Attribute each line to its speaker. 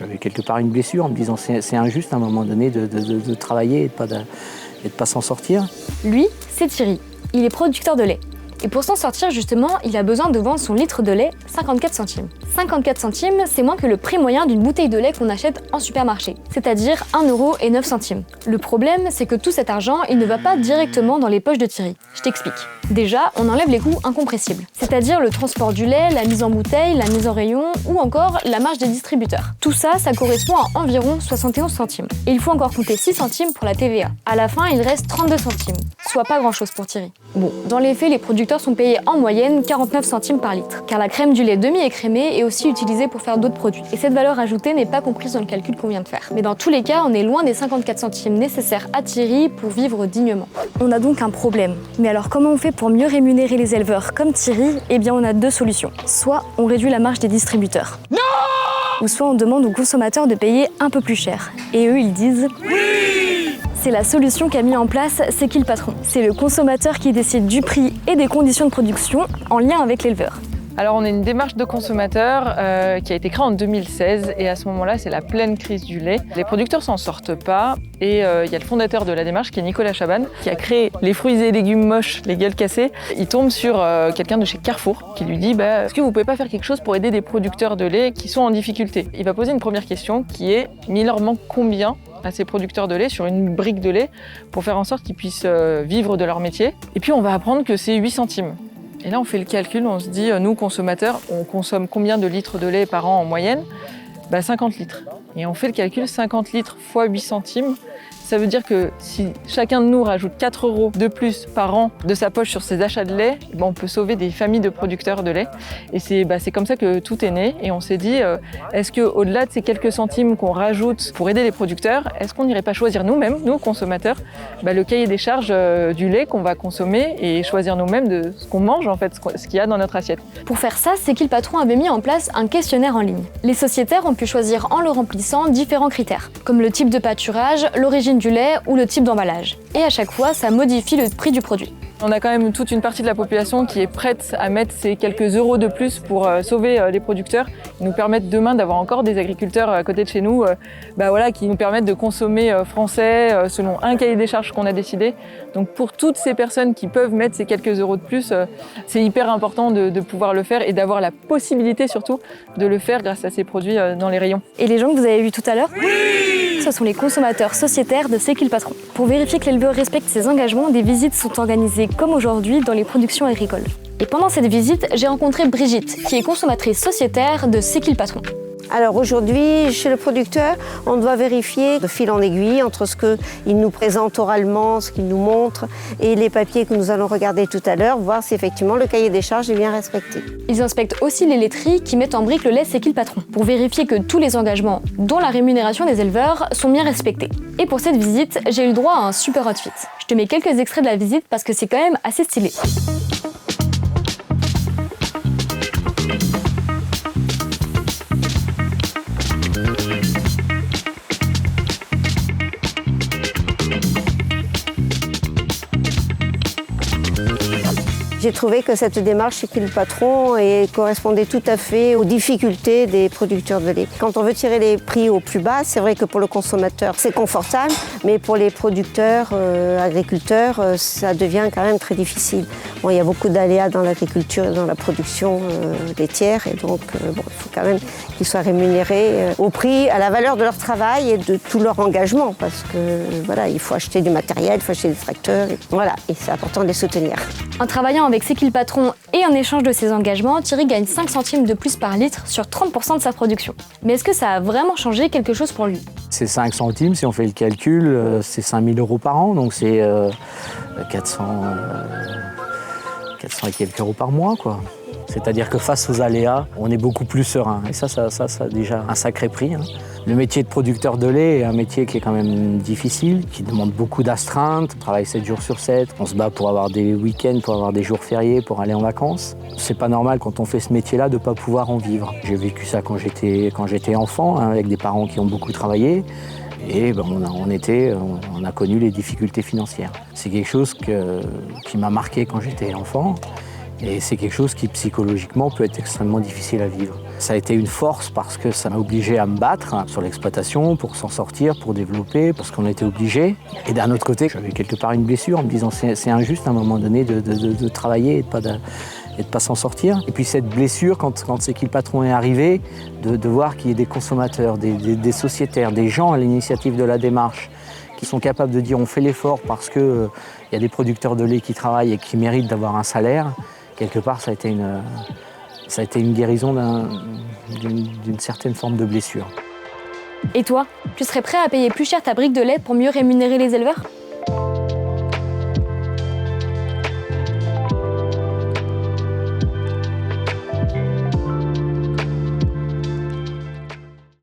Speaker 1: J'avais quelque part une blessure en me disant c'est injuste à un moment donné de travailler et de pas s'en sortir.
Speaker 2: Lui, c'est Thierry. Il est producteur de lait. Et pour s'en sortir, justement, il a besoin de vendre son litre de lait 54 centimes. 54 centimes, c'est moins que le prix moyen d'une bouteille de lait qu'on achète en supermarché, c'est-à-dire 1,09 €. Le problème, c'est que tout cet argent, il ne va pas directement dans les poches de Thierry. Je t'explique. Déjà, on enlève les coûts incompressibles, c'est-à-dire le transport du lait, la mise en bouteille, la mise en rayon ou encore la marge des distributeurs. Tout ça, ça correspond à environ 71 centimes. Et il faut encore compter 6 centimes pour la TVA. À la fin, il reste 32 centimes, soit pas grand-chose pour Thierry. Bon, dans les faits, les producteurs sont payés en moyenne 49 centimes par litre, car la crème du lait demi-écrémée est aussi utilisée pour faire d'autres produits. Et cette valeur ajoutée n'est pas comprise dans le calcul qu'on vient de faire. Mais dans tous les cas, on est loin des 54 centimes nécessaires à Thierry pour vivre dignement. On a donc un problème. Mais alors comment on fait pour mieux rémunérer les éleveurs comme Thierry? Eh bien on a deux solutions. Soit on réduit la marge des distributeurs. Non! Ou soit on demande aux consommateurs de payer un peu plus cher. Et eux ils disent oui! C'est la solution qu'a mis en place C'est qui le patron? C'est le consommateur qui décide du prix et des conditions de production en lien avec l'éleveur.
Speaker 3: Alors on est une démarche de consommateurs qui a été créée en 2016 et à ce moment-là c'est la pleine crise du lait. Les producteurs s'en sortent pas et il y a le fondateur de la démarche qui est Nicolas Chaban qui a créé les fruits et légumes moches, les gueules cassées. Il tombe sur quelqu'un de chez Carrefour qui lui dit est-ce que vous pouvez pas faire quelque chose pour aider des producteurs de lait qui sont en difficulté? Il va poser une première question qui est mais il leur manque combien à ces producteurs de lait sur une brique de lait pour faire en sorte qu'ils puissent vivre de leur métier. Et puis on va apprendre que c'est 8 centimes. Et là on fait le calcul, on se dit nous consommateurs, on consomme combien de litres de lait par an en moyenne? 50 litres. Et on fait le calcul, 50 litres fois 8 centimes, ça veut dire que si chacun de nous rajoute 4 € de plus par an de sa poche sur ses achats de lait, on peut sauver des familles de producteurs de lait. Et c'est comme ça que tout est né. Et on s'est dit, est-ce qu'au-delà de ces quelques centimes qu'on rajoute pour aider les producteurs, est-ce qu'on n'irait pas choisir nous-mêmes, nous consommateurs, le cahier des charges du lait qu'on va consommer et choisir nous-mêmes de ce qu'on mange, en fait, ce qu'il y a dans notre assiette.
Speaker 2: Pour faire ça, C'est qui le patron avait mis en place un questionnaire en ligne. Les sociétaires ont pu choisir en le remplissant différents critères, comme le type de pâturage, l'origine du lait ou le type d'emballage. Et à chaque fois, ça modifie le prix du produit.
Speaker 3: On a quand même toute une partie de la population qui est prête à mettre ces quelques euros de plus pour sauver les producteurs et nous permettre demain d'avoir encore des agriculteurs à côté de chez nous qui nous permettent de consommer français selon un cahier des charges qu'on a décidé. Donc pour toutes ces personnes qui peuvent mettre ces quelques euros de plus, c'est hyper important de pouvoir le faire et d'avoir la possibilité surtout de le faire grâce à ces produits dans les rayons.
Speaker 2: Et les gens que vous avez vus tout à l'heure, ce sont les consommateurs sociétaires de C'est qui le patron. Pour vérifier que l'éleveur respecte ses engagements, des visites sont organisées comme aujourd'hui dans les productions agricoles. Et pendant cette visite, j'ai rencontré Brigitte, qui est consommatrice sociétaire de C'est qui le patron.
Speaker 4: Alors aujourd'hui, chez le producteur, on doit vérifier de fil en aiguille entre ce qu'il nous présente oralement, ce qu'il nous montre, et les papiers que nous allons regarder tout à l'heure, voir si effectivement le cahier des charges est bien respecté.
Speaker 2: Ils inspectent aussi les laiteries qui mettent en brique le lait C'est qui le patron, pour vérifier que tous les engagements, dont la rémunération des éleveurs, sont bien respectés. Et pour cette visite, j'ai eu le droit à un super outfit. Je te mets quelques extraits de la visite parce que c'est quand même assez stylé.
Speaker 4: J'ai trouvé que cette démarche C'est qui le patron correspondait tout à fait aux difficultés des producteurs de lait. Quand on veut tirer les prix au plus bas, c'est vrai que pour le consommateur, c'est confortable, mais pour les producteurs, agriculteurs, ça devient quand même très difficile. Bon, il y a beaucoup d'aléas dans l'agriculture et dans la production laitière, et donc il faut quand même qu'ils soient rémunérés au prix, à la valeur de leur travail et de tout leur engagement, parce que il faut acheter du matériel, il faut acheter des tracteurs, et c'est important de les soutenir.
Speaker 2: En travaillant avec C'est qui le patron et en échange de ses engagements, Thierry gagne 5 centimes de plus par litre sur 30% de sa production. Mais est-ce que ça a vraiment changé quelque chose pour lui?
Speaker 1: C'est 5 centimes, si on fait le calcul, c'est 5 000 € par an, donc c'est 400 et quelques euros par mois, quoi. C'est-à-dire que face aux aléas, on est beaucoup plus serein. Et ça a déjà un sacré prix. Le métier de producteur de lait est un métier qui est quand même difficile, qui demande beaucoup d'astreintes. On travaille 7 jours sur 7. On se bat pour avoir des week-ends, pour avoir des jours fériés, pour aller en vacances. C'est pas normal quand on fait ce métier-là de ne pas pouvoir en vivre. J'ai vécu ça quand j'étais enfant, avec des parents qui ont beaucoup travaillé. Et on a connu les difficultés financières. C'est quelque chose qui m'a marqué quand j'étais enfant. Et c'est quelque chose qui psychologiquement peut être extrêmement difficile à vivre. Ça a été une force parce que ça m'a obligé à me battre sur l'exploitation pour s'en sortir, pour développer, parce qu'on était obligé. Et d'un autre côté, j'avais quelque part une blessure en me disant c'est injuste à un moment donné de travailler et de pas s'en sortir. Et puis cette blessure, quand c'est qui le patron est arrivé, de voir qu'il y ait des consommateurs, des sociétaires, des gens à l'initiative de la démarche qui sont capables de dire on fait l'effort parce qu'il y a des producteurs de lait qui travaillent et qui méritent d'avoir un salaire, quelque part ça a été une guérison d'une certaine forme de blessure.
Speaker 2: Et toi, tu serais prêt à payer plus cher ta brique de lait pour mieux rémunérer les éleveurs ?